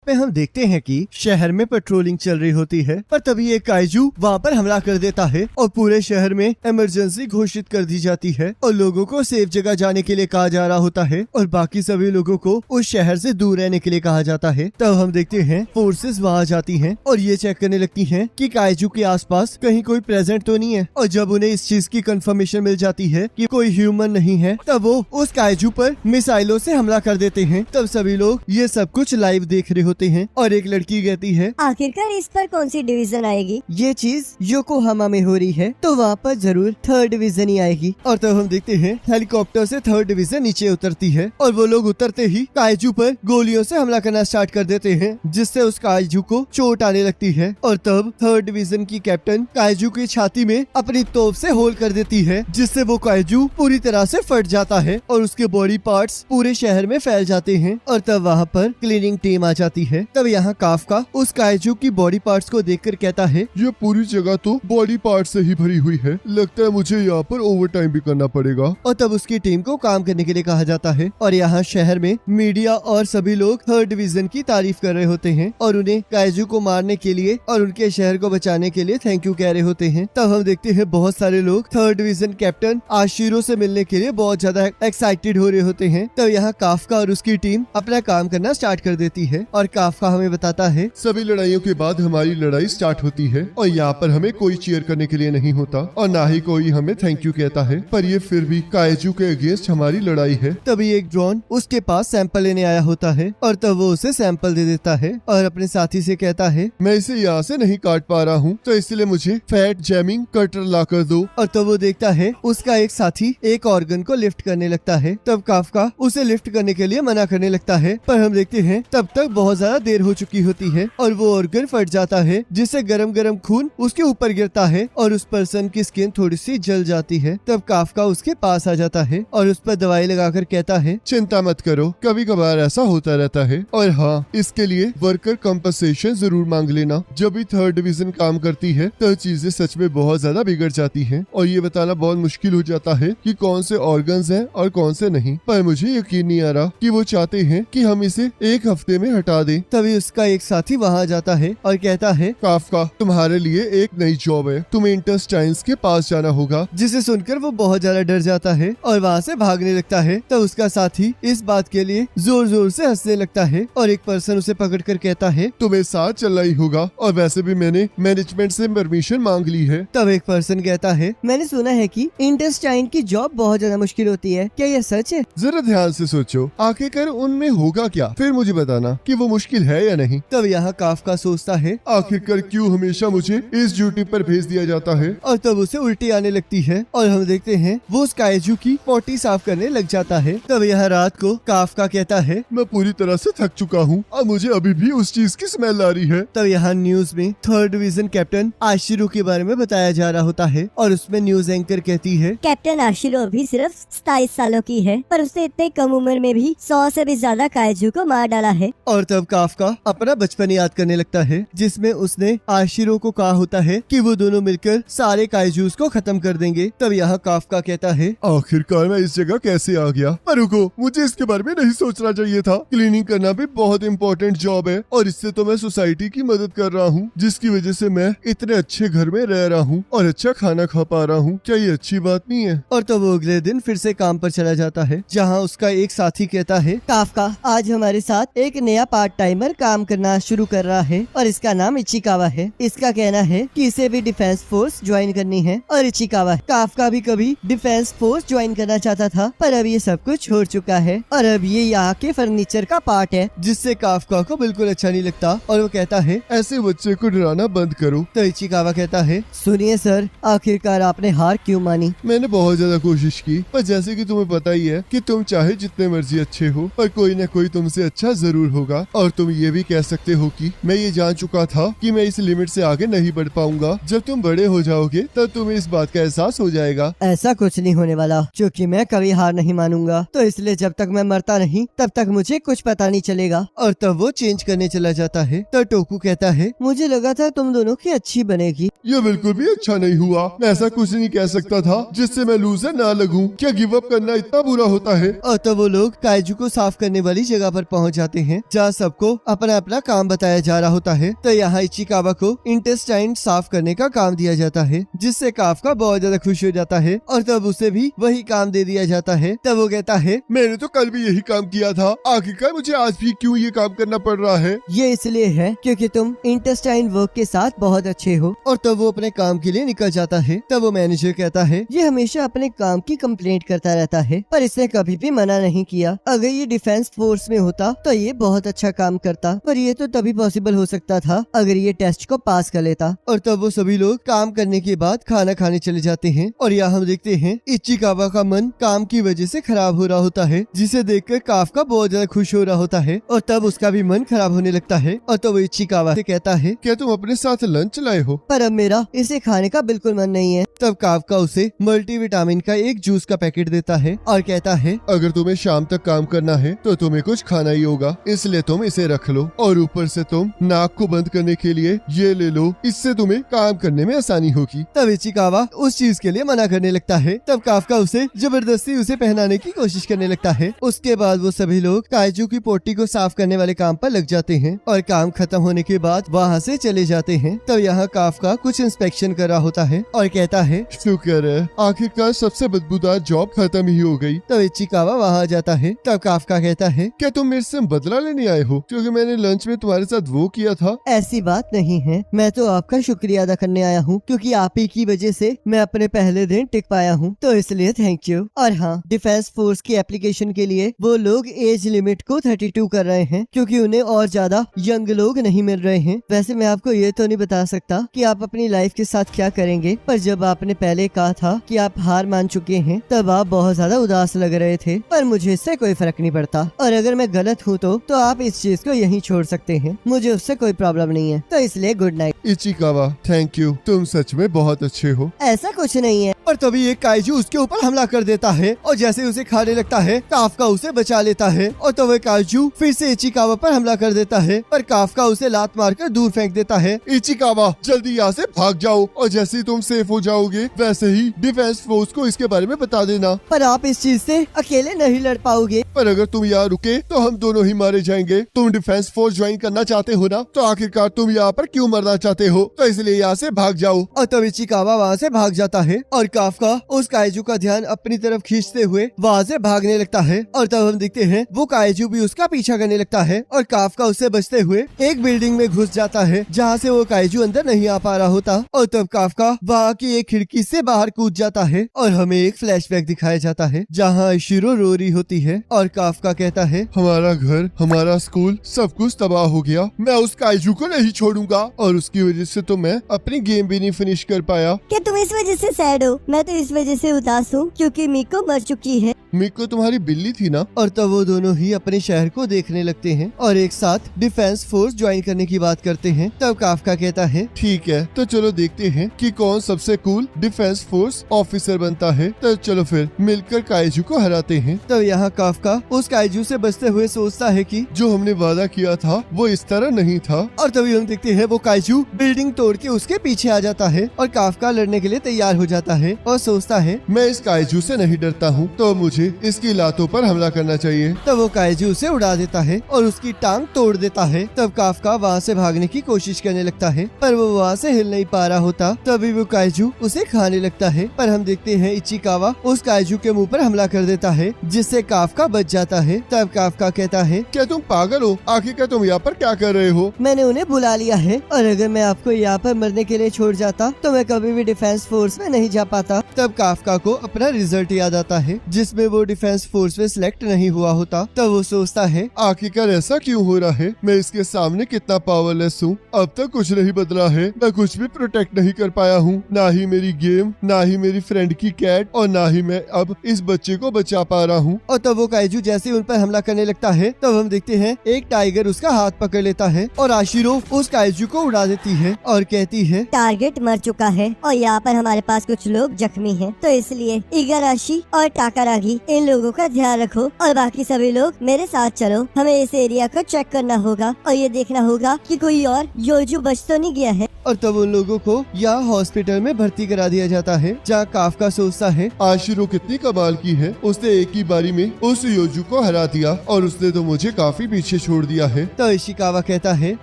में हम देखते हैं कि शहर में पेट्रोलिंग चल रही होती है, पर तभी एक काइजू वहाँ पर हमला कर देता है और पूरे शहर में इमरजेंसी घोषित कर दी जाती है और लोगों को सेफ जगह जाने के लिए कहा जा रहा होता है और बाकी सभी लोगों को उस शहर से दूर रहने के लिए कहा जाता है। तब हम देखते हैं फोर्सेस वहाँ जाती हैं और ये चेक करने लगती हैं कि काइजू के आसपास कहीं कोई प्रेजेंट तो नहीं है, और जब उन्हें इस चीज की कंफर्मेशन मिल जाती है कि कोई ह्यूमन नहीं है, तब वो उस काइजू पर मिसाइलों से हमला कर देते हैं। तब सभी लोग ये सब कुछ लाइव देख रहे होते हैं और एक लड़की कहती है, आखिरकार इस पर कौन सी डिवीजन आएगी? ये चीज योकोहामा में हो रही है तो वहाँ पर जरूर 3rd डिवीजन ही आएगी। और तब हम देखते हैं हेलीकॉप्टर से 3rd डिवीजन नीचे उतरती है और वो लोग उतरते ही काइजू पर गोलियों से हमला करना स्टार्ट कर देते हैं, जिससे उस काइजू को चोट आने लगती है। और तब 3rd डिवीजन की कैप्टन काइजू की छाती में अपनी तोप से होल कर देती है, जिससे वो काइजू पूरी तरह से फट जाता है और उसके बॉडी पार्ट्स पूरे शहर में फैल जाते हैं। और तब वहाँ पर क्लीनिंग टीम आ जाती है। तब यहाँ काफका उस काइजू की बॉडी पार्ट्स को देखकर कहता है, ये पूरी जगह तो बॉडी पार्ट से ही भरी हुई है, लगता है मुझे यहाँ पर ओवर टाइम भी करना पड़ेगा। और तब उसकी टीम को काम करने के लिए कहा जाता है और यहाँ शहर में मीडिया और सभी लोग 3rd डिवीजन की तारीफ कर रहे होते हैं और उन्हें काइजू को मारने के लिए और उनके शहर को बचाने के लिए थैंक यू कह रहे होते हैं। तब हम देखते हैं बहुत सारे लोग 3rd डिवीजन कैप्टन आशिरो से मिलने के लिए बहुत ज्यादा एक्साइटेड हो रहे होते हैं। तब यहाँ काफका और उसकी टीम अपना काम करना स्टार्ट कर देती है और काफका हमें बताता है, सभी लड़ाइयों के बाद हमारी लड़ाई स्टार्ट होती है और यहाँ पर हमें कोई चीयर करने के लिए नहीं होता और ना ही कोई हमें थैंक यू कहता है, पर ये फिर भी काइजू के अगेंस्ट हमारी लड़ाई है। तभी एक ड्रोन उसके पास सैंपल लेने आया होता है और तब वो उसे सैंपल दे देता है और अपने साथी से कहता है, मैं इसे यहाँ से नहीं काट पा रहा हूँ, तो इसलिए मुझे फैट जैमिंग कटर ला कर दो। और तब वो देखता है उसका एक साथी एक ऑर्गन को लिफ्ट करने लगता है। तब काफका उसे लिफ्ट करने के लिए मना करने लगता है, पर हम देखते हैं तब तक बहुत ज्यादा देर हो चुकी होती है और वो ऑर्गन फट जाता है, जिससे गरम गरम खून उसके ऊपर गिरता है और उस पर्सन की स्किन थोड़ी सी जल जाती है। तब काफका उसके पास आ जाता है और उस पर दवाई लगाकर कहता है, चिंता मत करो, कभी कभार ऐसा होता रहता है, और हाँ, इसके लिए वर्कर कंपनसेशन जरूर मांग लेना। जब भी 3rd डिवीजन काम करती है तो चीजें सच में बहुत ज्यादा बिगड़ जाती हैं और ये बताना बहुत मुश्किल हो जाता है कि कौन से ऑर्गन्स हैं और कौन से नहीं। पर मुझे यकीन नहीं आ रहा कि वो चाहते हैं कि हम इसे 1 हफ्ते में हटा दें। तभी उसका एक साथी वहाँ जाता है और कहता है, काफका, तुम्हारे लिए एक नई जॉब है, तुम्हें इंटेस्टाइन्स के पास जाना होगा। जिसे सुनकर वो बहुत ज्यादा डर जाता है और वहाँ से भागने लगता है। तब उसका साथी इस बात के लिए जोर जोर से हंसने लगता है और एक पर्सन उसे पकड़कर कहता है, तुम्हें साथ चलना ही होगा और वैसे भी मैंने मैनेजमेंट से परमिशन मांग ली है। तब एक पर्सन कहता है, मैंने सुना है कि इंटेस्टाइन की जॉब बहुत ज्यादा मुश्किल होती है, क्या ये सच है? जरा ध्यान से सोचो, आखिरकार उनमें होगा क्या, फिर मुझे बताना कि वो मुश्किल है या नहीं। तब यहाँ काफका सोचता है, आखिरकार क्यों हमेशा मुझे इस ड्यूटी पर भेज दिया जाता है। और तब उसे उल्टी आने लगती है और हम देखते हैं वो उस काइजू की पोटी साफ करने लग जाता है। तब यहाँ रात को काफका कहता है, मैं पूरी तरह से थक चुका हूँ और मुझे अभी भी उस चीज की स्मेल आ रही है। तब यहाँ न्यूज में 3rd डिवीजन कैप्टन आशिरो के बारे में बताया जा रहा होता है और उसमें न्यूज एंकर कहती है, कैप्टन आशिरो अभी सिर्फ 27 सालों की है, पर उसने इतने कम उम्र में भी 100 से भी ज्यादा काइजू को मार डाला है। और तब काफका अपना बचपन याद करने लगता है, जिसमें उसने आशिरो को कहा होता है कि वो दोनों मिलकर सारे काइजूस को खत्म कर देंगे। तब यहाँ काफका कहता है, आखिरकार मैं इस जगह कैसे आ गया, पर रुको, मुझे इसके बारे में नहीं सोचना चाहिए था। क्लीनिंग करना भी बहुत इम्पोर्टेंट जॉब है और इससे तो मैं सोसाइटी की मदद कर रहा हूँ, जिसकी वजह से मैं इतने अच्छे घर में रह रहा हूँ और अच्छा खाना खा पा रहा हूँ। क्या ये अच्छी बात नहीं है? और तब वो अगले दिन फिर से काम पर चला जाता है, जहाँ उसका एक साथी कहता है, काफका आज हमारे साथ एक नया पार्ट टाइमर काम करना शुरू कर रहा है और इसका नाम इचिकावा है। इसका कहना है कि इसे भी डिफेंस फोर्स ज्वाइन करनी है और इचिकावा काफका भी कभी डिफेंस फोर्स ज्वाइन करना चाहता था, पर अब ये सब कुछ छोड़ चुका है और अब ये यहाँ के फर्नीचर का पार्ट है, जिससे काफका को बिल्कुल अच्छा नहीं लगता और वो कहता है, ऐसे बच्चे को डराना बंद करो। तो इचिकावा कहता है, सुनिए सर, आखिरकार आपने हार क्यों मानी? मैंने बहुत ज्यादा कोशिश की, पर जैसे कि तुम्हें पता ही है कि तुम चाहे जितने मर्जी अच्छे हो, पर कोई न कोई तुमसे अच्छा जरूर होगा। और तुम ये भी कह सकते हो कि मैं ये जान चुका था कि मैं इस लिमिट से आगे नहीं बढ़ पाऊंगा। जब तुम बड़े हो जाओगे तब तुम्हें इस बात का एहसास हो जाएगा। ऐसा कुछ नहीं होने वाला, क्योंकि मैं कभी हार नहीं मानूंगा, तो इसलिए जब तक मैं मरता नहीं तब तक मुझे कुछ पता नहीं चलेगा। और तब वो चेंज करने चला जाता है। तो टोकू कहता है, मुझे लगा था तुम दोनों की अच्छी बनेगी। ये बिल्कुल भी अच्छा नहीं हुआ। मैं ऐसा कुछ नहीं कह सकता था जिससे मैं लूजर ना लगूं। क्या गिव अप करना इतना बुरा होता है? और तब वो लोग काइजू को साफ करने वाली जगह पर पहुंच जाते हैं, जहाँ सब सबको अपना अपना काम बताया जा रहा होता है। तो यहाँ इचिकावा को इंटेस्टाइन साफ करने का काम दिया जाता है, जिससे काफका बहुत ज्यादा खुश हो जाता है और तब उसे भी वही काम दे दिया जाता है। तब वो कहता है, मैंने तो कल भी यही काम किया था, आखिरकार मुझे आज भी क्यों ये काम करना पड़ रहा है? ये इसलिए है क्योंकि तुम इंटेस्टाइन वर्क के साथ बहुत अच्छे हो। और तब वो अपने काम के लिए निकल जाता है। तब वो मैनेजर कहता है, ये हमेशा अपने काम की कंप्लेंट करता रहता है, पर इसने कभी भी मना नहीं किया। अगर ये डिफेंस फोर्स में होता तो ये बहुत अच्छा काम करता, पर ये तो तभी पॉसिबल हो सकता था अगर ये टेस्ट को पास कर लेता। और तब वो सभी लोग काम करने के बाद खाना खाने चले जाते हैं। और यहाँ हम देखते हैं इचिकावा का मन काम की वजह से खराब हो रहा होता है, जिसे देखकर काफका बहुत ज्यादा खुश हो रहा होता है। और तब उसका भी मन खराब होने लगता है। और तब वो इचिकावा से कहता है, क्या तुम अपने साथ लंच लाए हो? पर अब मेरा इसे खाने का बिल्कुल मन नहीं है। तब काफका उसे मल्टीविटामिन का एक जूस का पैकेट देता है और कहता है, अगर तुम्हें शाम तक काम करना है तो तुम्हें कुछ खाना ही होगा, इसलिए तुम इसे रख लो। और ऊपर से तुम नाक को बंद करने के लिए ये ले लो, इससे तुम्हें काम करने में आसानी होगी। तब इचिकावा उस चीज के लिए मना करने लगता है। तब काफका उसे जबरदस्ती उसे पहनाने की कोशिश करने लगता है। उसके बाद वो सभी लोग काइजू की पोटी को साफ करने वाले काम पर लग जाते हैं और काम खत्म होने के बाद वहाँ से चले जाते हैं। तब यहाँ काफका कुछ इंस्पेक्शन कर रहा होता है और कहता है, शुक्र है, आखिरकार सबसे बदबूदार जॉब खत्म ही हो गई। तब इचिकावा वहाँ आ जाता है। तब काफका कहता है, क्या तुम मेरे से बदला लेने आए हो क्योंकि मैंने लंच में तुम्हारे साथ वो किया था? ऐसी बात नहीं है, मैं तो आपका शुक्रिया अदा करने आया हूँ क्योंकि आप ही की वजह से मैं अपने पहले दिन टिक पाया हूँ, तो इसलिए थैंक यू। और हाँ, डिफेंस फोर्स की एप्लीकेशन के लिए वो लोग एज लिमिट को 32 कर रहे हैं क्योंकि उन्हें और ज्यादा यंग लोग नहीं मिल रहे हैं। वैसे मैं आपको ये तो नहीं बता सकता कि आप अपनी लाइफ के साथ क्या करेंगे, पर जब आपने पहले कहा था कि आप हार मान चुके हैं तब आप बहुत ज्यादा उदास लग रहे थे, पर मुझे इससे कोई फर्क नहीं पड़ता। और अगर मैं गलत हूँ तो आप इस चीज को यहीं छोड़ सकते हैं, मुझे उससे कोई प्रॉब्लम नहीं है। तो इसलिए good night. Ichikawa, thank you, तुम सच में बहुत अच्छे हो। ऐसा कुछ नहीं है। और तभी एक काइजू उसके ऊपर हमला कर देता है और जैसे उसे खाने लगता है काफका उसे बचा लेता है। और तब वह काइजू फिर से इचिकावा पर हमला कर देता है, पर काफका उसे लात मारकर दूर फेंक देता है। इचिकावा, जल्दी यहाँ से भाग जाओ और जैसे ही तुम सेफ हो जाओगे वैसे ही डिफेंस फोर्स को इसके बारे में बता देना। पर आप इस चीज से अकेले नहीं लड़ पाओगे। पर अगर तुम यहाँ रुके तो हम दोनों ही मारे जाएंगे। तुम डिफेंस फोर्स ज्वाइन करना चाहते हो ना, तो आखिरकार तुम यहाँ पर क्यों मरना चाहते हो? तो इसलिए यहाँ से भाग जाओ। और तब इचिकावा वहाँ से भाग जाता है और काफका उस काइजू का ध्यान अपनी तरफ खींचते हुए वहाँ से भागने लगता है। और तब हम देखते हैं वो काइजू भी उसका पीछा करने लगता है और काफका उससे बचते हुए एक बिल्डिंग में घुस जाता है जहाँ से वो काइजू अंदर नहीं आ पा रहा होता। और तब काफका वहाँ की एक खिड़की से बाहर कूद जाता है और हमें एक फ्लैशबैक दिखाया जाता है जहाँ शिरो रो रही होती है और काफका कहता है, हमारा घर, हमारा स्कूल, सब कुछ तबाह हो गया। मैं उस काइजू को नहीं छोड़ूंगा और उसकी वजह से तो मैं अपनी गेम भी नहीं फिनिश कर पाया। क्या तुम इस वजह से सैड हो? मैं तो इस वजह से उदास हूँ क्योंकि मीको मर चुकी है। मीको तुम्हारी बिल्ली थी ना? और तब वो दोनों ही अपने शहर को देखने लगते हैं और एक साथ डिफेंस फोर्स ज्वाइन करने की बात करते हैं। तब काफका कहता है, ठीक है, तो चलो देखते हैं कि कौन सबसे कूल डिफेंस फोर्स ऑफिसर बनता है। तो चलो फिर मिलकर काइजू को हराते हैं। तब यहाँ काफका उस काइजू से बचते हुए सोचता है कि जो हमने वादा किया था वो इस तरह नहीं था। और तभी हम देखते हैं वो काइजू बिल्डिंग तोड़ के उसके पीछे आ जाता है और काफका लड़ने के लिए तैयार हो जाता है और सोचता है, मैं इस काइजू से नहीं डरता हूँ, तो मुझे इसकी लातों पर हमला करना चाहिए। तब वो काइजू उसे उड़ा देता है और उसकी टांग तोड़ देता है। तब काफका वहाँ से भागने की कोशिश करने लगता है, पर वो वहाँ से हिल नहीं पा रहा होता। तभी वो काइजू उसे खाने लगता है, पर हम देखते हैं इचिकावा उस काइजू के मुंह पर हमला कर देता है जिससे काफका बच जाता है। तब काफका कहता है, क्या तुम पागल हो? आखिरकार तुम यहाँ पर क्या कर रहे हो? मैंने उन्हें बुला लिया है और अगर मैं आपको यहाँ पर मरने के लिए छोड़ जाता तो मैं कभी भी डिफेंस फोर्स में नहीं जा पाता। तब काफका को अपना रिजल्ट याद आता है जिसमें वो डिफेंस फोर्स में सिलेक्ट नहीं हुआ होता। तब वो सोचता है, आखिरकार ऐसा क्यों हो रहा है? मैं इसके सामने कितना पावरलेस हूँ। अब तक कुछ नहीं बदला है, मैं कुछ भी प्रोटेक्ट नहीं कर पाया हूँ, ना ही मेरी गेम, ना ही मेरी फ्रेंड की कैट, और ना ही मैं अब इस बच्चे को बचा पा रहा हूँ। और तब वो काइजू जैसे उन पर हमला करने लगता है तब हम देखते हैं एक टाइगर उसका हाथ पकड़ लेता है और आशिरो उस काइजू को उड़ा देती है और कहती है, टारगेट मर चुका है और यहाँ पर हमारे पास कुछ लोग जख्मी हैं, तो इसलिए इगाराशी और टाकारागी इन लोगों का ध्यान रखो और बाकी सभी लोग मेरे साथ चलो। हमें इस एरिया को चेक करना होगा और ये देखना होगा कि कोई और योजू बच तो नहीं गया है। और तब उन लोगों को यहाँ हॉस्पिटल में भर्ती करा दिया जाता है, जहाँ काफका सोचता है आशिरो कितनी कमाल की है, उसने एक ही बारी में उस योजू को हरा दिया और उसने तो मुझे काफी पीछे छोड़ दिया है। तो इशिकावा कहता है,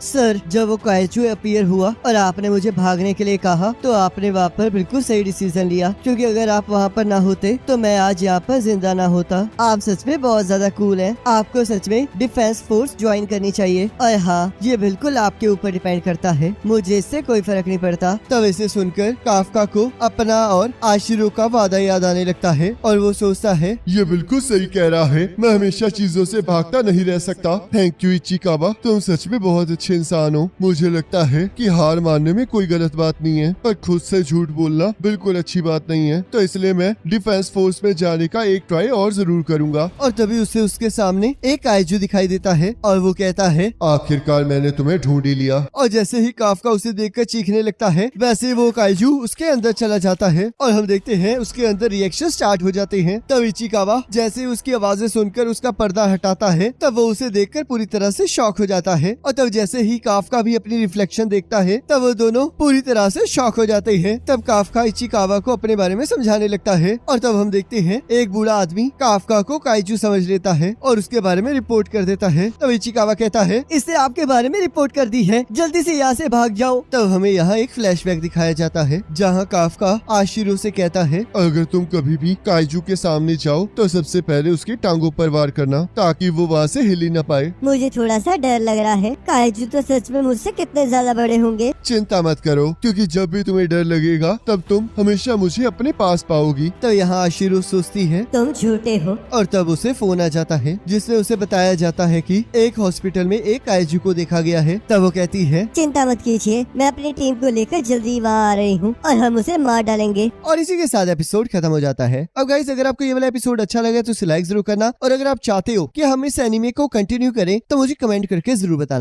सर जब वो काइजू अपीयर हुआ और आपने मुझे भागने के लिए कहा तो आपने वहाँ पर बिल्कुल सही डिसीजन लिया, क्योंकि अगर आप वहाँ पर ना होते तो मैं आज यहाँ पर जिंदा ना होता। आप सच में बहुत ज्यादा कूल हैं। आपको सच में डिफेंस फोर्स ज्वाइन करनी चाहिए। और हाँ, ये बिल्कुल आपके ऊपर डिपेंड करता है, मुझे इससे कोई फर्क नहीं पड़ता। तब इसे सुनकर काफका को अपना और आशिरो का वादा याद आने लगता है और वो सोचता है, ये बिल्कुल सही कह रहा है, मैं हमेशा चीजों से भागता नहीं रह सकता। थैंक यू इचिकावा, तुम सच में बहुत अच्छे इंसान हो। मुझे लगता है कि हार मानने में कोई गलत बात नहीं है, पर खुद से झूठ बोलना बिल्कुल अच्छी बात नहीं है। तो इसलिए मैं डिफेंस फोर्स में जाने का एक ट्राई और जरूर करूंगा। और तभी उसे उसके सामने एक काइजू दिखाई देता है और वो कहता है, आखिरकार मैंने तुम्हें ढूंढ ही लिया। और जैसे ही काफका उसे देखकर चीखने लगता है, वैसे वो काइजू उसके अंदर चला जाता है और हम देखते हैं उसके अंदर रिएक्शन स्टार्ट हो जाते हैं। तब इचिकावा जैसे उसकी आवाजें सुनकर उसका पर्दा हटाता है, तब वो उसे देखकर पूरी तरह से शॉक हो जाता है। और तब जैसे ही काफका भी अपनी रिफ्लेक्शन देखता है, तब वो दोनों पूरी तरह से शॉक हो जाते हैं। तब काफका इचिकावा को अपने बारे में समझाने लगता है और तब हम देखते हैं एक बूढ़ा आदमी काफका को काइजू समझ लेता है और उसके बारे में रिपोर्ट कर देता है। तब इचिकावा कहता है, इसने आपके बारे में रिपोर्ट कर दी है, जल्दी से यहाँ से भाग जाओ। तब हमें यहाँ एक फ्लैशबैक दिखाया जाता है, जहाँ काफका आशिरो से कहता है, अगर तुम कभी भी काइजू के सामने जाओ तो सबसे पहले उसकी टांगों पर वार करना, ताकि वो वहाँ से हिल ही न पाए। मुझे थोड़ा सा डर लग रहा है, काइजू तो सच में मुझसे कितने ज्यादा बड़े होंगे। चिंता मत करो, क्योंकि जब भी तुम्हें डर लगेगा तब तुम हमेशा मुझे अपने पास पाओगी। तो यहाँ आशिरो सोचती है, तुम झूठे हो। और तब उसे फोन आ जाता है, जिसमें उसे बताया जाता है कि एक हॉस्पिटल में एक काइजू को देखा गया है। तब वो कहती है, चिंता मत कीजिए, मैं अपनी टीम को लेकर जल्दी वहाँ आ रही हूँ और हम उसे मार डालेंगे। और इसी के साथ एपिसोड खत्म हो जाता है। अब गाइस, अगर आपको ये वाला एपिसोड अच्छा लगा तो इसे लाइक जरूर करना, और अगर आप चाहते हो कि हम इस एनिमे को कंटिन्यू करें तो मुझे कमेंट करके जरूर बताना।